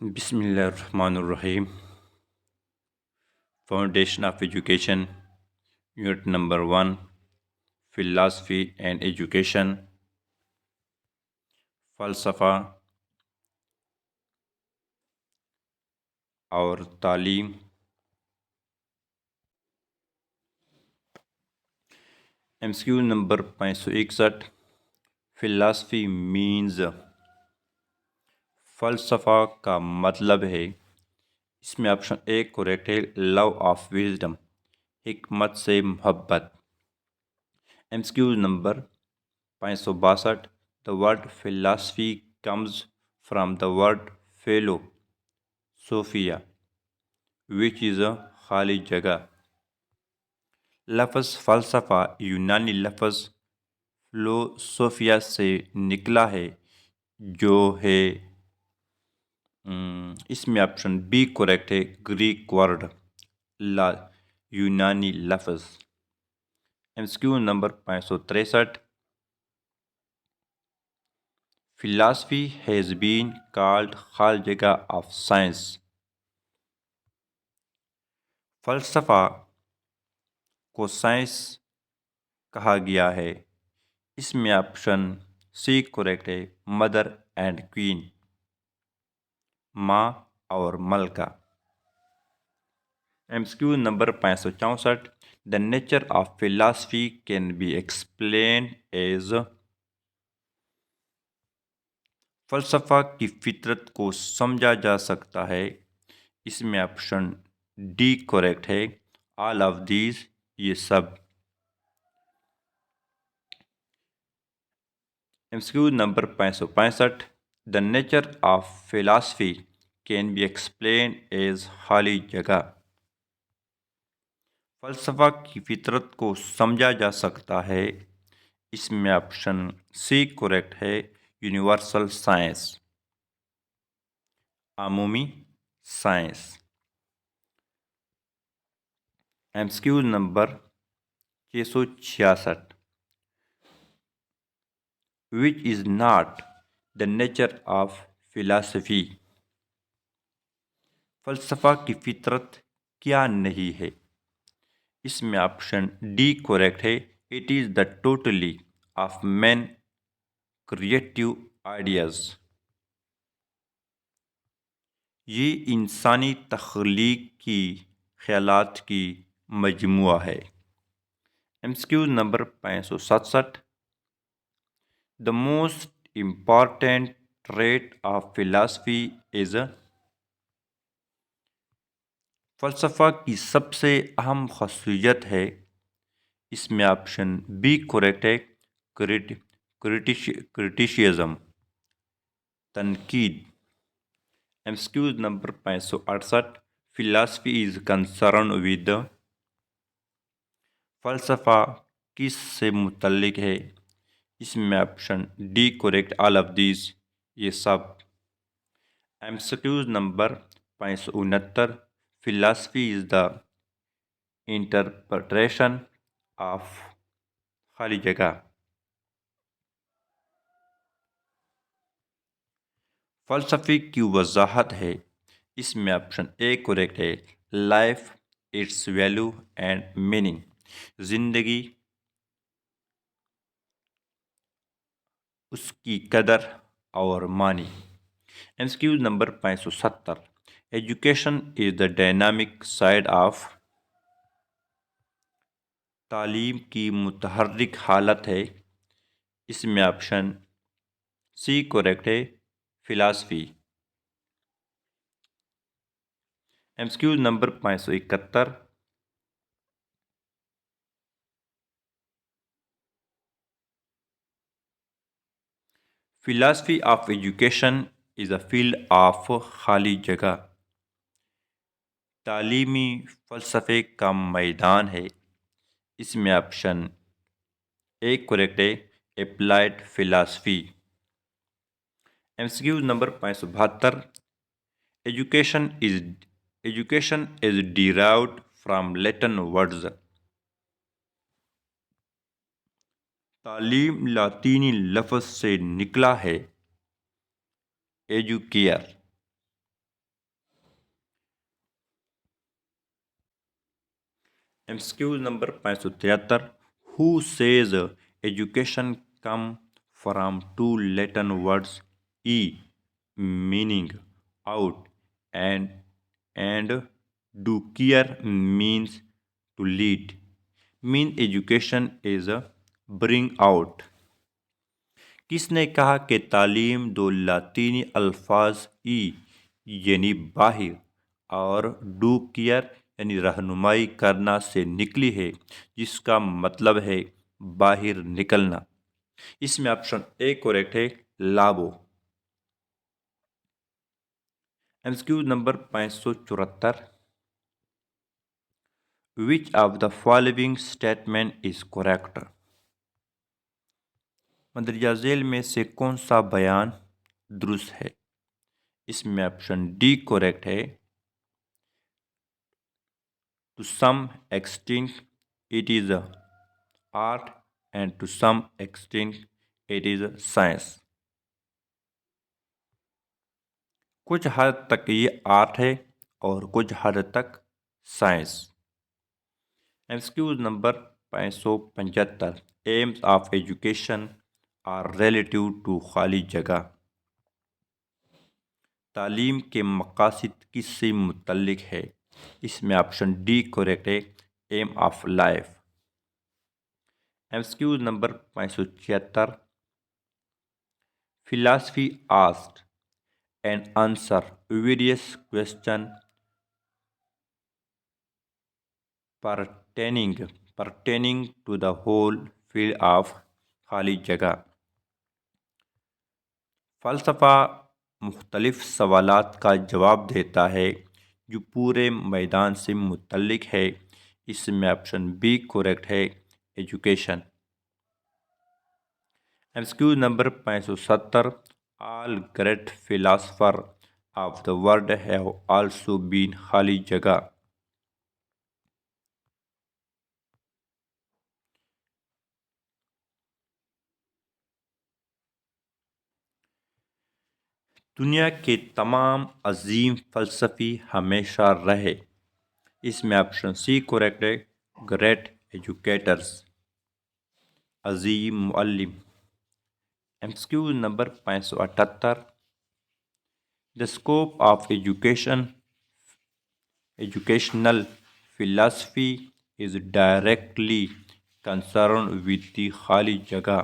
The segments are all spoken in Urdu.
بسم اللہ الرحمن الرحیم۔ Foundation of education, unit number 1، philosophy and education, فلسفہ اور تعلیم۔ M C Q number 561، philosophy means, فلسفہ کا مطلب ہے۔ اس میں آپشن اے کریکٹ ہے، لو آف وزڈم، حکمت سے محبت۔ ایم سی کیو نمبر 562، the word philosophy comes from the word philo sophia which is a خالی جگہ۔ لفظ فلسفہ یونانی لفظ فلوسوفیا سے نکلا ہے، جو ہے اس میں آپشن بی کریکٹ ہے، گریک ورڈ لا یونانی لفظ۔ ایم سی کیو نمبر 563، philosophy has been called خال جگہ of science۔ فلسفہ کو سائنس کہا گیا ہے۔ اس میں آپشن سی کریکٹ ہے، مدر اینڈ کوئین، ماں اور ملکہ۔ M C Q number 564، the nature of philosophy can be explained as، فلسفہ کی فطرت کو سمجھا جا سکتا ہے۔ اس میں آپشن ڈی کریکٹ ہے، آل آف دیز، یہ سب۔ M C Q number 565، the nature of philosophy can be explained as خالی جگہ۔ فلسفہ کی فطرت کو سمجھا جا سکتا ہے۔ اس میں آپشن سی کریکٹ ہے، یونیورسل سائنس، عمومی سائنس۔ ایم سی کیو نمبر 666، which is not the nature of philosophy، فلسفہ کی فطرت کیا نہیں ہے؟ اس میں آپشن ڈی کریکٹ ہے، it is the totality of men creative ideas، یہ انسانی تخلیق کی خیالات کی مجموعہ ہے۔ ایم سی کیو نمبر 567، the most important trait of philosophy is، فلسفہ کی سب سے اہم خصوصیت ہے۔ اس میں آپشن بی کریکٹ ہے، کرٹیشزم، تنقید۔ M C Q number 568، philosophy is concern with, فلسفہ کس سے متعلق ہے؟ اس میں option D correct, all of these, یہ سب۔ M C Q number 569، philosophy is the interpretation of خالی جگہ۔ فلسفے کی وضاحت ہے۔ اس میں آپشن اے کریکٹ ہے، life, its value and meaning, زندگی، اس کی قدر اور معنی۔ M C Q number 570، education is the dynamic side of, تعلیم کی متحرک حالت ہے۔ اس میں آپشن سی کریکٹ ہے، فلاسفی۔ ایم سی کیو نمبر 571، philosophy of education is a field of خالی جگہ، تعلیمی فلسفے کا میدان ہے۔ اس میں آپشن اے کریکٹ ہے، applied philosophy. M C Q نمبر 572، education is derived from Latin words, تعلیم لاطینی لفظ سے نکلا ہے، ایجوکیئر۔ MCQ نمبر 573. Who says education come from two Latin words e meaning out and do care means to lead. Mean education is a bring out. کس نے کہا کہ تعلیم دو لاطینی الفاظ ای یعنی باہر اور ڈو کیئر یعنی رہنمائی کرنا سے نکلی ہے، جس کا مطلب ہے باہر نکلنا؟ اس میں آپشن اے کریکٹ ہے، لابو۔ MCQ number 574. Which of the following statement is correct؟ مندرجہ ذیل میں سے کون سا بیان درست ہے؟ اس میں آپشن ڈی کریکٹ ہے، to some extent it is a art and to some extent it is a science۔ کچھ حد تک یہ آرٹ ہے اور کچھ حد تک science. MCQ number 575. Aims of education are relative to خالی جگہ۔ تعلیم کے مقاصد کس سے متعلق ہے؟ اس میں آپشن ڈی کریکٹ ہے، ایم آف لائف۔ MCQ نمبر 576. Philosophy asked and answer various questions pertaining to the whole field of خالی جگہ۔ فلسفہ مختلف سوالات کا جواب دیتا ہے جو پورے میدان سے متعلق ہے۔ اس میں آپشن بی کریکٹ ہے، education. MCQ number 570. All great philosophers of the world have also been خالی جگہ۔ دنیا کے تمام عظیم فلسفی ہمیشہ رہے۔ اس میں آپشن سی کریکٹ ہے، گریٹ ایجوکیٹرز، عظیم معلم۔ MCQ number 578. The scope of educational philosophy is directly concerned with the خالی جگہ۔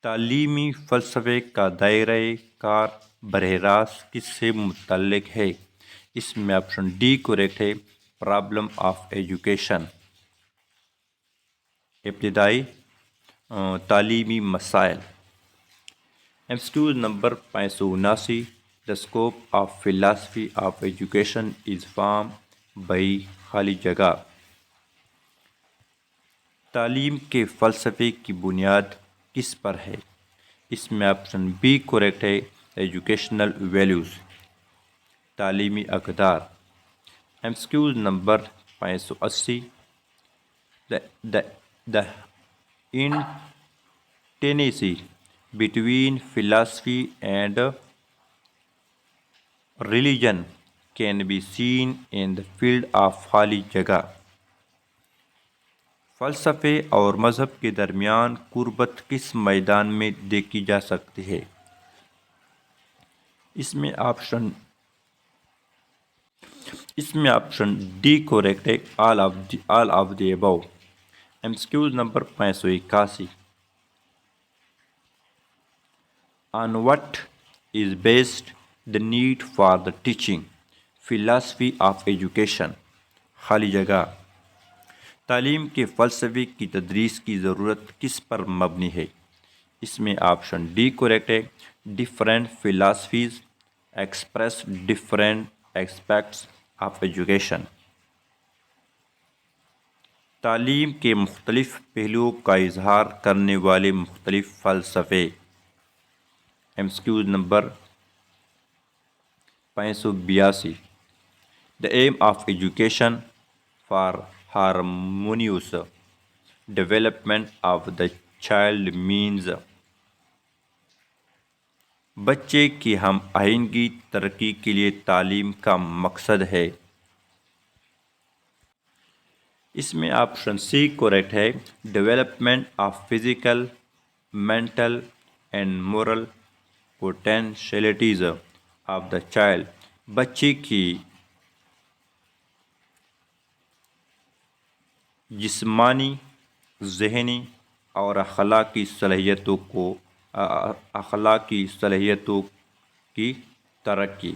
تعلیمی فلسفے کا دائرہ کار براہ راست کس سے متعلق ہے؟ اس میں آپشن ڈی کریکٹ ہے، پرابلم آف ایجوکیشن، ابتدائی تعلیمی مسائل۔ MCQ number 579. The scope of philosophy of education is formed by خالی جگہ۔ تعلیم کے فلسفے کی بنیاد کس پر ہے؟ اس میں آپشن بی کریکٹ ہے، ایجوکیشنل ویلیوز، تعلیمی اقدار۔ MCQ number 580. The intimacy between philosophy and religion can be seen in the field of خالی جگہ۔ فلسفے اور مذہب کے درمیان قربت کس میدان میں دیکھی جا سکتی ہے؟ اس میں آپشن ڈی کریکٹ ہے، آل آف دی ابو۔ MCQ نمبر 581. On what is based the need for the teaching philosophy of education؟ خالی جگہ۔ تعلیم کے فلسفے کی تدریس کی ضرورت کس پر مبنی ہے؟ اس میں آپشن ڈی کریکٹ ہے، different philosophies express different aspects of education. تعلیم کے مختلف پہلوؤں کا اظہار کرنے والے مختلف فلسفے۔ MCQ number 582. The aim of education for harmonious development of the child means بچے کی ہم آہنگی ترقی کے لیے تعلیم کا مقصد ہے۔ اس میں آپشن سی کریکٹ ہے، development of physical, mental and moral potentialities of the child, بچے کی جسمانی، ذہنی اور اخلاقی صلاحیتوں کی ترقی۔